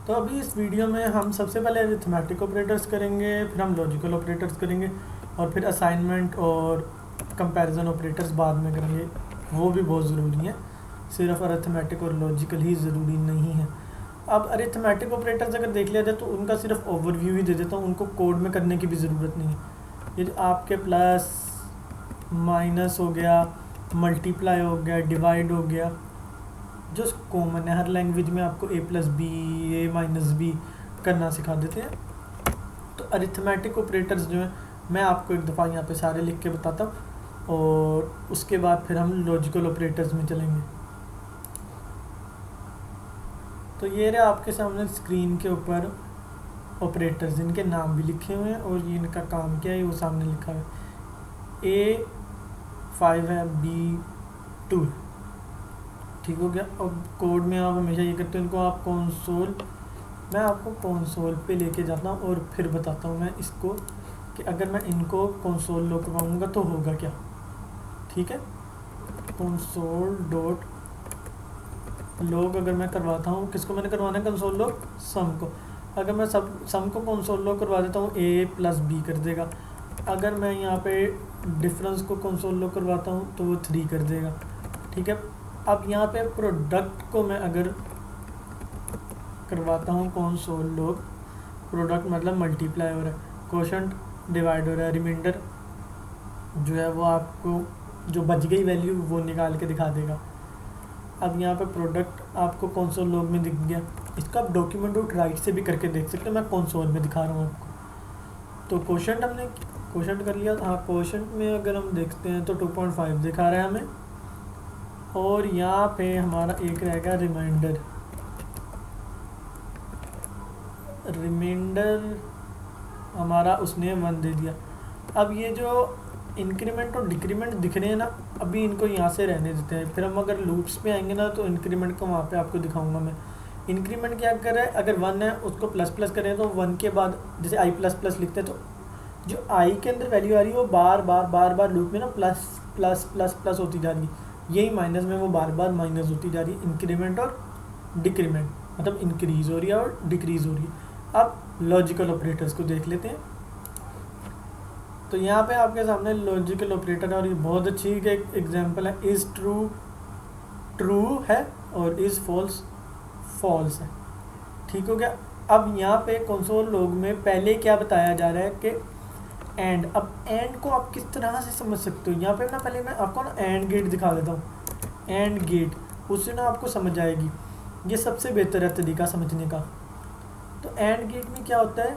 तो अभी इस वीडियो में हम सबसे पहले अरिथमेटिक ऑपरेटर्स करेंगे, फिर हम लॉजिकल ऑपरेटर्स करेंगे और फिर असाइनमेंट और कंपैरिजन ऑपरेटर्स बाद में करेंगे। वो भी बहुत ज़रूरी है, सिर्फ अरिथमेटिक और लॉजिकल ही ज़रूरी नहीं है। अब अरिथमेटिक ऑपरेटर्स अगर देख लिया जाए तो उनका सिर्फ ओवरव्यू ही दे देता हूँ, उनको कोड में करने की भी ज़रूरत नहीं है। ये जो आपके प्लस माइनस हो गया, मल्टीप्लाई हो गया, डिवाइड हो गया, जो कॉमन है हर लैंग्वेज में, आपको a plus b, a minus b करना सिखा देते हैं। तो अरिथमेटिक ऑपरेटर्स जो हैं मैं आपको एक दफ़ा यहाँ पे सारे लिख के बताता हूँ और उसके बाद फिर हम लॉजिकल ऑपरेटर्स में चलेंगे। तो ये रहे आपके सामने स्क्रीन के ऊपर ऑपरेटर्स, जिनके नाम भी लिखे हुए हैं और ये इनका काम क्या है वो सामने लिखा है। A5 है, B2, ठीक हो गया। अब कोड में आप हमेशा ये करते हैं, इनको आप कंसोल, मैं आपको कंसोल पे लेके जाता हूँ और फिर बताता हूँ मैं इसको कि अगर मैं इनको कंसोल लॉग करवाऊँगा तो होगा क्या। ठीक है, कंसोल डॉट लॉग अगर मैं करवाता हूँ, किसको मैंने करवाना है कंसोल लॉग, सम को। अगर मैं सम को कंसोल लॉग करवा देता हूँ a प्लस बी कर देगा। अगर मैं यहाँ पे डिफरेंस को कंसोल लॉग करवाता हूँ तो वो 3 कर देगा। ठीक है, अब यहाँ पे प्रोडक्ट को मैं अगर करवाता हूँ कंसोल लॉग, प्रोडक्ट मतलब मल्टीप्लाई हो रहा है, कोशंट डिवाइड हो रहा है, रिमाइंडर जो है वो आपको जो बच गई वैल्यू वो निकाल के दिखा देगा। अब यहाँ पे प्रोडक्ट आपको कंसोल लॉग में दिख गया, इसका आप डॉक्यूमेंट डॉट राइट से भी करके देख सकते हैं, मैं कंसोल में दिखा रहा हूँ आपको। तो कोशंट हमने कोशंट कर लिया। हाँ, कोशंट में अगर हम देखते हैं तो 2.5 दिखा रहा है हमें, और यहाँ पे हमारा एक रहेगा रिमाइंडर। रिमाइंडर हमारा उसने 1 दे दिया। अब ये जो इंक्रीमेंट और डिक्रीमेंट दिख रहे हैं ना, अभी इनको यहाँ से रहने देते हैं, फिर हम अगर लूप्स पे आएंगे ना तो इंक्रीमेंट को वहाँ पे आपको दिखाऊंगा मैं। इंक्रीमेंट क्या कर रहा है, अगर 1 है उसको प्लस प्लस करें तो 1 के बाद जैसे आई प्लस प्लस लिखते हैं तो जो आई के अंदर वैल्यू आ रही है वो बार बार लूप में ना प्लस प्लस प्लस प्लस होती जा रही है। यही माइनस में वो बार बार माइनस होती जा रही है। इंक्रीमेंट और डिक्रीमेंट मतलब इंक्रीज़ हो रही है और डिक्रीज़ हो रही है। अब लॉजिकल ऑपरेटर्स को देख लेते हैं। तो यहाँ पे आपके सामने लॉजिकल ऑपरेटर है और ये बहुत अच्छी एक एग्जांपल है। इज़ ट्रू ट्रू है और इज़ फॉल्स फॉल्स है। ठीक हो गया। अब यहाँ पे कंसोल लॉग में पहले क्या बताया जा रहा है कि एंड। अब एंड को आप किस तरह से समझ सकते हो, यहाँ पे ना पहले मैं आपको ना एंड गेट दिखा देता हूँ। एंड गेट, उससे ना आपको समझ आएगी, ये सबसे बेहतर है तरीका समझने का। तो एंड गेट में क्या होता है,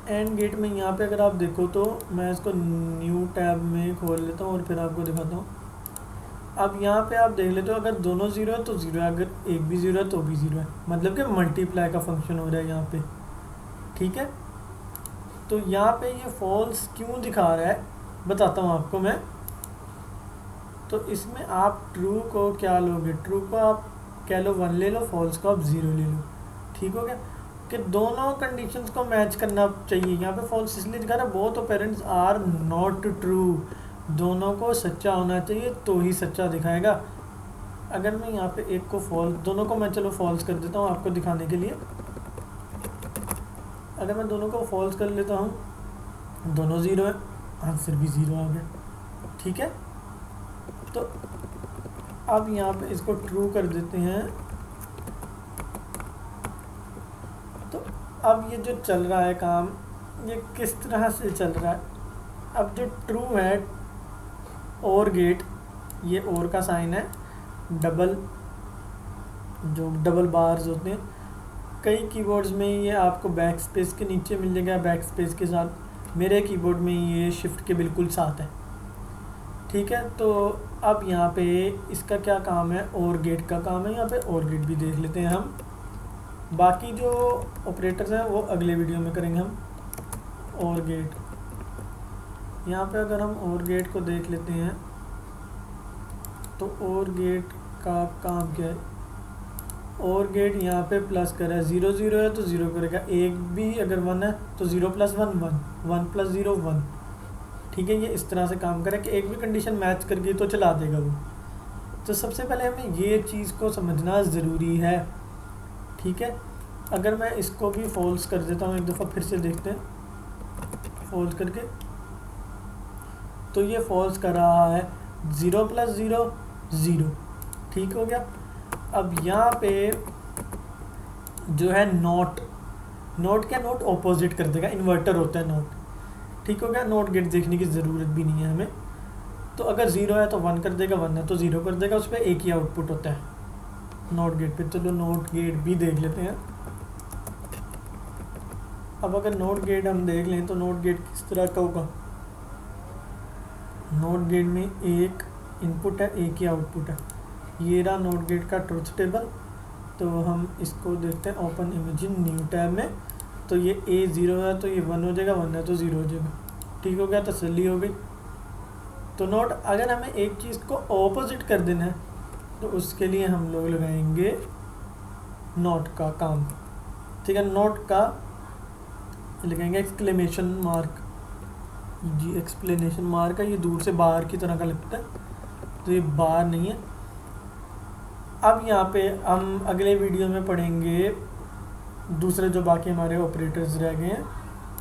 एंड गेट में यहाँ पे अगर आप देखो तो मैं इसको न्यू टैब में खोल लेता हूँ और फिर आपको दिखाता हूँ। अब यहाँ पे आप देख लेते हो, अगर दोनों 0 है तो 0 है, अगर एक भी 0 है तो भी 0 है, मतलब कि मल्टीप्लाई का फंक्शन हो रहा है यहाँ पे। ठीक है, तो यहाँ पे ये फॉल्स क्यों दिखा रहा है बताता हूँ आपको मैं। तो इसमें आप ट्रू को क्या लोगे, ट्रू को आप कह लो 1 ले लो, फॉल्स को आप 0 ले लो। ठीक हो गया कि दोनों कंडीशंस को मैच करना चाहिए। यहाँ पे फॉल्स इसलिए दिखा रहा है, both operands are not true, दोनों को सच्चा होना चाहिए तो ही सच्चा दिखाएगा। अगर मैं यहाँ पे एक को फॉल्स, दोनों को मैं चलो फॉल्स कर देता हूँ आपको दिखाने के लिए। अगर मैं दोनों को फॉल्स कर लेता हूँ, दोनों 0 है, आंसर भी 0 आ गया। ठीक है, तो अब यहाँ पे इसको ट्रू कर देते हैं। तो अब ये जो चल रहा है काम, ये किस तरह से चल रहा है। अब जो ट्रू है, और गेट, ये और का साइन है, डबल, जो डबल बार्स होते हैं, कई कीबोर्ड्स में ये आपको बैक स्पेस के नीचे मिल जाएगा, बैक स्पेस के साथ। मेरे कीबोर्ड में ये शिफ्ट के बिल्कुल साथ है। ठीक है, तो अब यहाँ पे इसका क्या काम है, और गेट का काम है। यहाँ पे और गेट भी देख लेते हैं हम, बाकी जो ऑपरेटर्स हैं वो अगले वीडियो में करेंगे हम। और गेट, यहाँ पे अगर हम और गेट को देख लेते हैं तो और गेट का काम क्या है। और गेट यहाँ पे प्लस कर रहा है, 0 0 है तो 0 करेगा, एक भी अगर 1 है तो 0 + 1 1, 1 + 0 1। ठीक है, ये इस तरह से काम करे कि एक भी कंडीशन मैच कर गई तो चला देगा वो। तो सबसे पहले हमें ये चीज़ को समझना ज़रूरी है। ठीक है। अगर मैं इसको भी फॉल्स कर देता हूँ, एक दफ़ा फिर से देखते हैं फॉल्स करके, तो ये फॉल्स कर रहा है 0 + 0 0, ठीक हो गया। अब यहाँ पे जो है नॉट, नॉट क्या, नॉट ऑपोजिट कर देगा, इन्वर्टर होता है नॉट, ठीक हो गया। नॉट गेट देखने की ज़रूरत भी नहीं है हमें, तो अगर 0 है तो 1 कर देगा, 1 है तो 0 कर देगा, उस पर एक ही आउटपुट होता है नॉट गेट पे। चलो नॉट गेट भी देख लेते हैं। अब अगर नॉट गेट हम देख लें तो नॉट गेट किस तरह का होगा। नॉट गेट में एक इनपुट है, एक ही आउटपुट है। ये रहा नॉट गेट का ट्रुथ टेबल। तो हम इसको देखते हैं ओपन इमेजिन न्यू टैब में। तो ये A 0 है तो ये 1 हो जाएगा, 1 है तो 0 हो जाएगा, ठीक हो गया, तसल्ली हो गई। तो नोट, अगर हमें एक चीज़ को ऑपोजिट कर देना है तो उसके लिए हम लोग लगाएंगे नॉट का काम, ठीक है। नॉट का लगाएंगे एक्सक्लेमेशन मार्क जी, एक्सप्लेनेशन मार्क है, ये दूर से बार की तरह का लगता है, तो ये बार नहीं है। अब यहाँ पे हम अगले वीडियो में पढ़ेंगे दूसरे जो बाकी हमारे ऑपरेटर्स रह गए हैं,